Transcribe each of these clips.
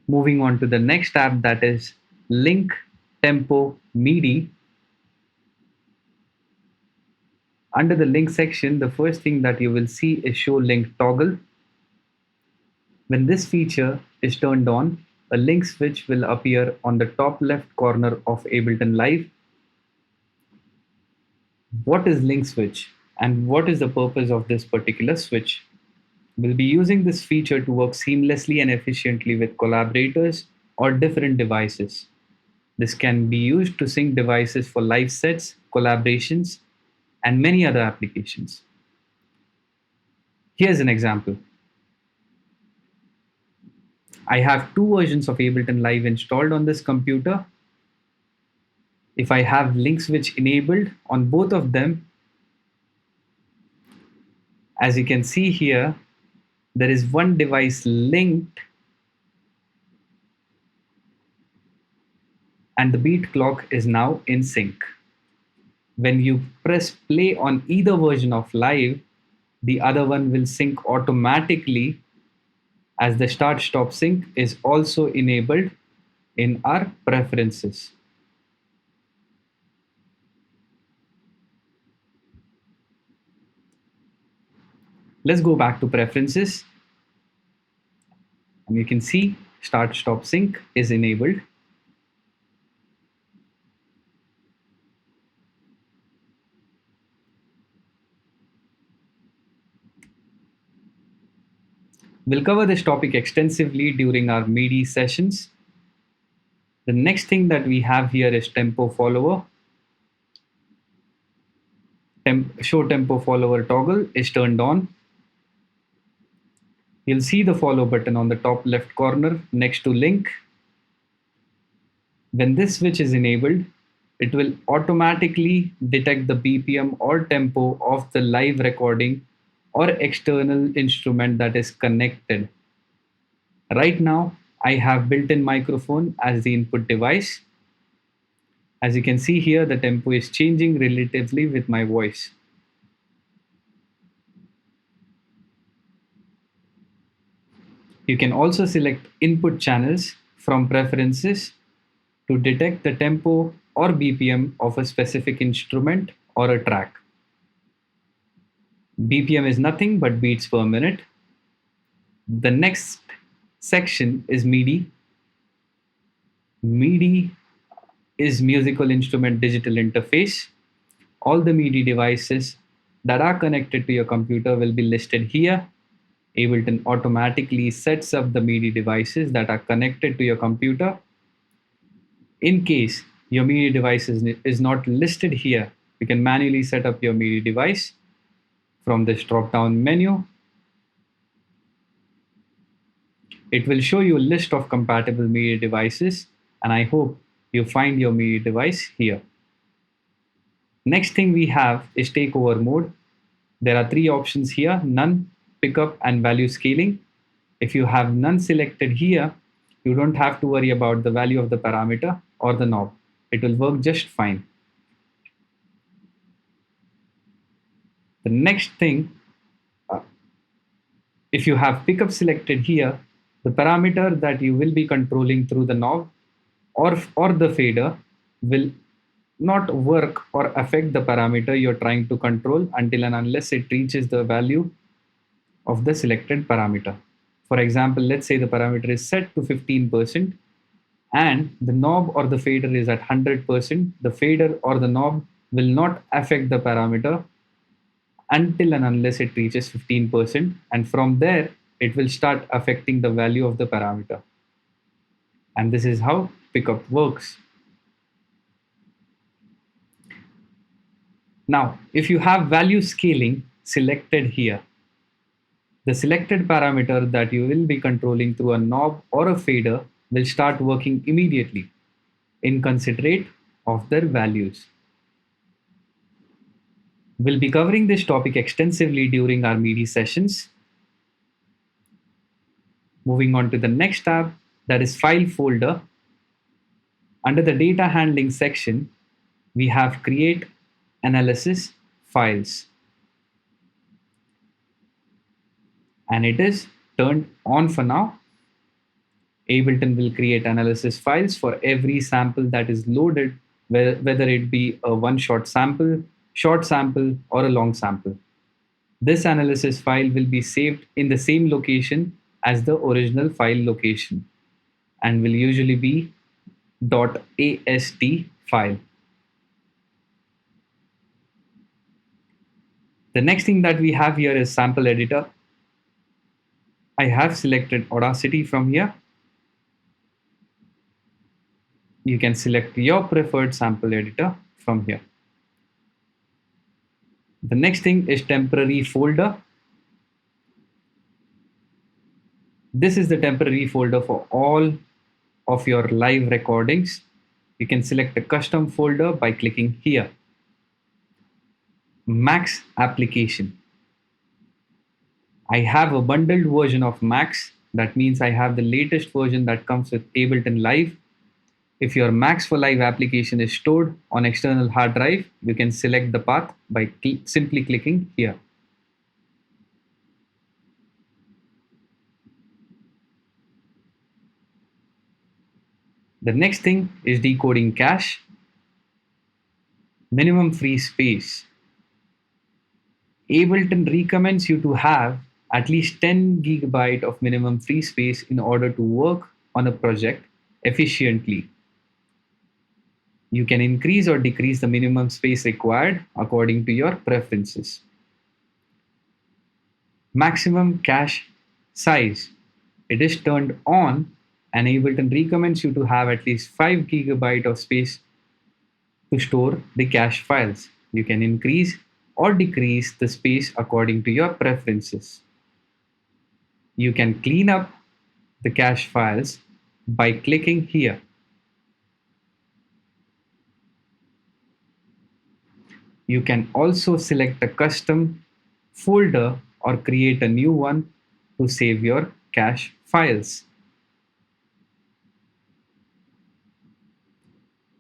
Moving on to the next tab, that is Link Tempo MIDI. Under the link section, the first thing that you will see is show link toggle. When this feature is turned on, a link switch will appear on the top left corner of Ableton Live. What is link switch and what is the purpose of this particular switch? We'll be using this feature to work seamlessly and efficiently with collaborators or different devices. This can be used to sync devices for live sets, collaborations, and many other applications. Here's an example. I have two versions of Ableton Live installed on this computer. If I have link switch enabled on both of them, as you can see here, there is one device linked and the beat clock is now in sync. When you press play on either version of Live, the other one will sync automatically, as the start stop sync is also enabled in our preferences. Let's go back to preferences. And you can see start stop sync is enabled. We'll cover this topic extensively during our MIDI sessions. The next thing that we have here is tempo follower. Show tempo follower toggle is turned on. You'll see the follow button on the top left corner next to link. When this switch is enabled, it will automatically detect the BPM or tempo of the live recording or external instrument that is connected. Right now, I have built-in microphone as the input device. As you can see here, the tempo is changing relatively with my voice. You can also select input channels from preferences to detect the tempo or BPM of a specific instrument or a track. BPM is nothing but beats per minute. The next section is MIDI. MIDI is musical instrument digital interface. All the MIDI devices that are connected to your computer will be listed here. Ableton automatically sets up the MIDI devices that are connected to your computer. In case your MIDI device is not listed here, you can manually set up your MIDI device from this drop-down menu. It will show you a list of compatible MIDI devices, and I hope you find your MIDI device here. Next thing we have is takeover mode. There are three options here: none, pickup, and value scaling. If you have none selected here, you don't have to worry about the value of the parameter or the knob. It will work just fine. The next thing, if you have pickup selected here, the parameter that you will be controlling through the knob or the fader will not work or affect the parameter you're trying to control until and unless it reaches the value of the selected parameter. For example, let's say the parameter is set to 15% and the knob or the fader is at 100%. The fader or the knob will not affect the parameter until and unless it reaches 15%, and from there it will start affecting the value of the parameter. And this is how pickup works. Now, if you have value scaling selected here, the selected parameter that you will be controlling through a knob or a fader will start working immediately, inconsiderate of their values. We'll be covering this topic extensively during our MIDI sessions. Moving on to the next tab, that is File folder. Under the Data Handling section, we have Create, Analysis, Files. And it is turned on for now. Ableton will create analysis files for every sample that is loaded, whether it be a short sample, or a long sample. This analysis file will be saved in the same location as the original file location and will usually be .ast file. The next thing that we have here is sample editor. I have selected Audacity from here. You can select your preferred sample editor from here. The next thing is temporary folder. This is the temporary folder for all of your live recordings. You can select a custom folder by clicking here. Max application. I have a bundled version of Max. That means I have the latest version that comes with Ableton Live. If your Max for Live application is stored on external hard drive, you can select the path by simply clicking here. The next thing is decoding cache. Minimum free space. Ableton recommends you to have at least 10 GB of minimum free space in order to work on a project efficiently. You can increase or decrease the minimum space required according to your preferences. Maximum cache size. It is turned on, and Ableton recommends you to have at least 5 GB of space to store the cache files. You can increase or decrease the space according to your preferences. You can clean up the cache files by clicking here. You can also select a custom folder or create a new one to save your cache files.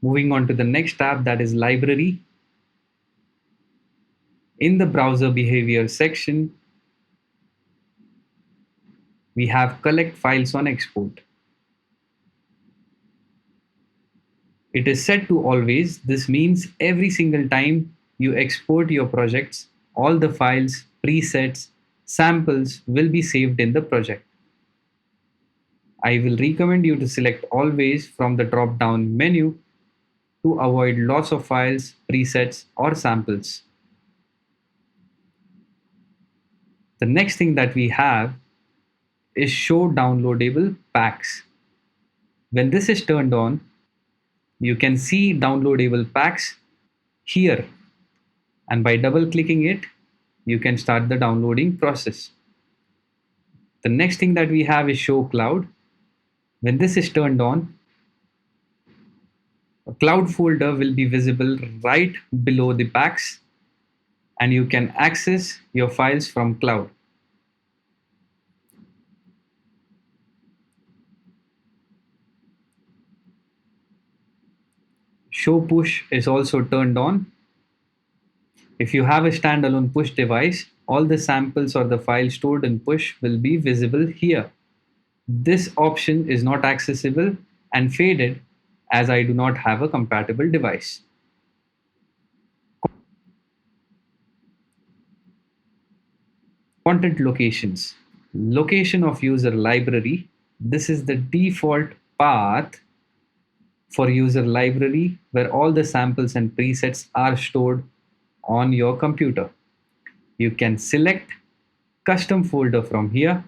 Moving on to the next tab, that is library. In the browser behavior section, we have collect files on export. It is set to always. This means every single time you export your projects, all the files, presets, samples will be saved in the project. I will recommend you to select always from the drop-down menu to avoid loss of files, presets, or samples. The next thing that we have is show downloadable packs. When this is turned on, you can see downloadable packs here, and by double clicking it, you can start the downloading process. The next thing that we have is show cloud. When this is turned on, a cloud folder will be visible right below the packs, and you can access your files from cloud. Show push is also turned on. If you have a standalone push device, all the samples or the files stored in push will be visible here. This option is not accessible and faded as I do not have a compatible device. Content locations. Location of user library. This is the default path for user library where all the samples and presets are stored on your computer. You can select custom folder from here.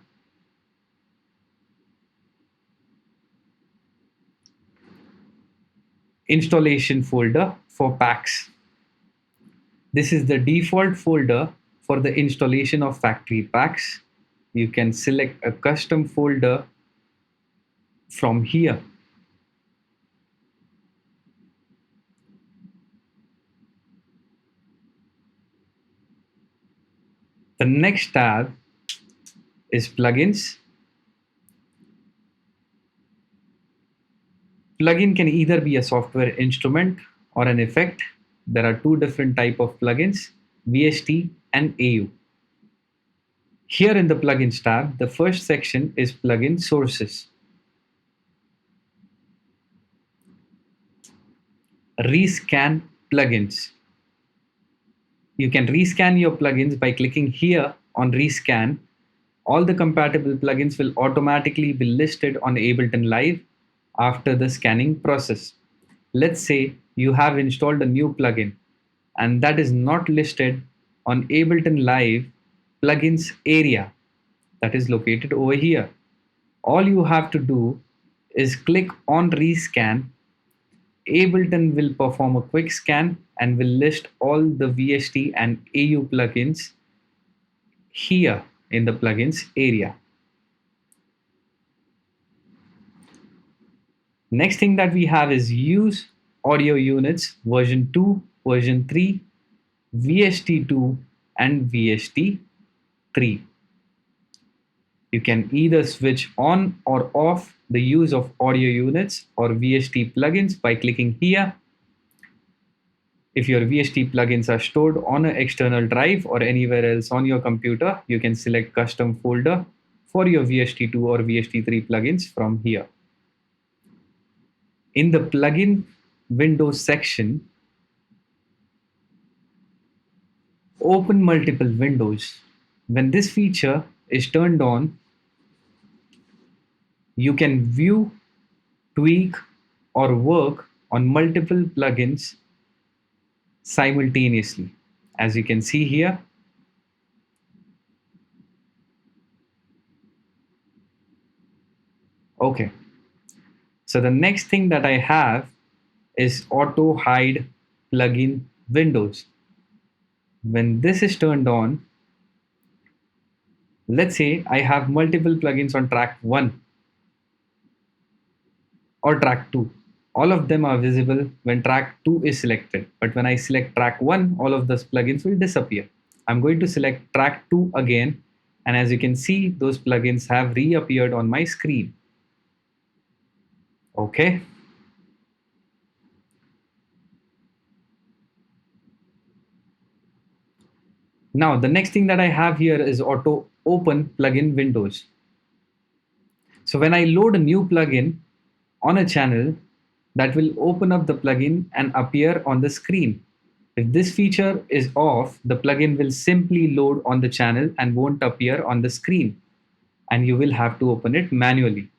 Installation folder for packs. This is the default folder for the installation of factory packs. You can select a custom folder from here. The next tab is plugins. Plugin can either be a software instrument or an effect. There are two different types of plugins, VST and AU. Here in the plugins tab, the first section is plugin sources. rescan plugins. You can rescan your plugins by clicking here on rescan. All the compatible plugins will automatically be listed on Ableton Live after the scanning process. Let's say you have installed a new plugin and that is not listed on Ableton Live plugins area that is located over here. All you have to do is click on rescan. Ableton will perform a quick scan and will list all the VST and AU plugins here in the plugins area. Next thing that we have is use audio units version 2, version 3, VST2 and VST3. You can either switch on or off the use of audio units or VST plugins by clicking here. If your VST plugins are stored on an external drive or anywhere else on your computer, you can select custom folder for your VST2 or VST3 plugins from here. In the plugin Windows section, open multiple windows. When this feature is turned on, you can view, tweak, or work on multiple plugins simultaneously. As you can see here, okay. So the next thing that I have is auto hide plugin windows. When this is turned on, let's say I have multiple plugins on track 1 or track 2. All of them are visible when track 2 is selected. But when I select track 1, all of those plugins will disappear. I'm going to select track 2 again. And as you can see, those plugins have reappeared on my screen. Okay. Now, the next thing that I have here is auto open plugin windows. So when I load a new plugin on a channel, that will open up the plugin and appear on the screen. If this feature is off, the plugin will simply load on the channel and won't appear on the screen, and you will have to open it manually.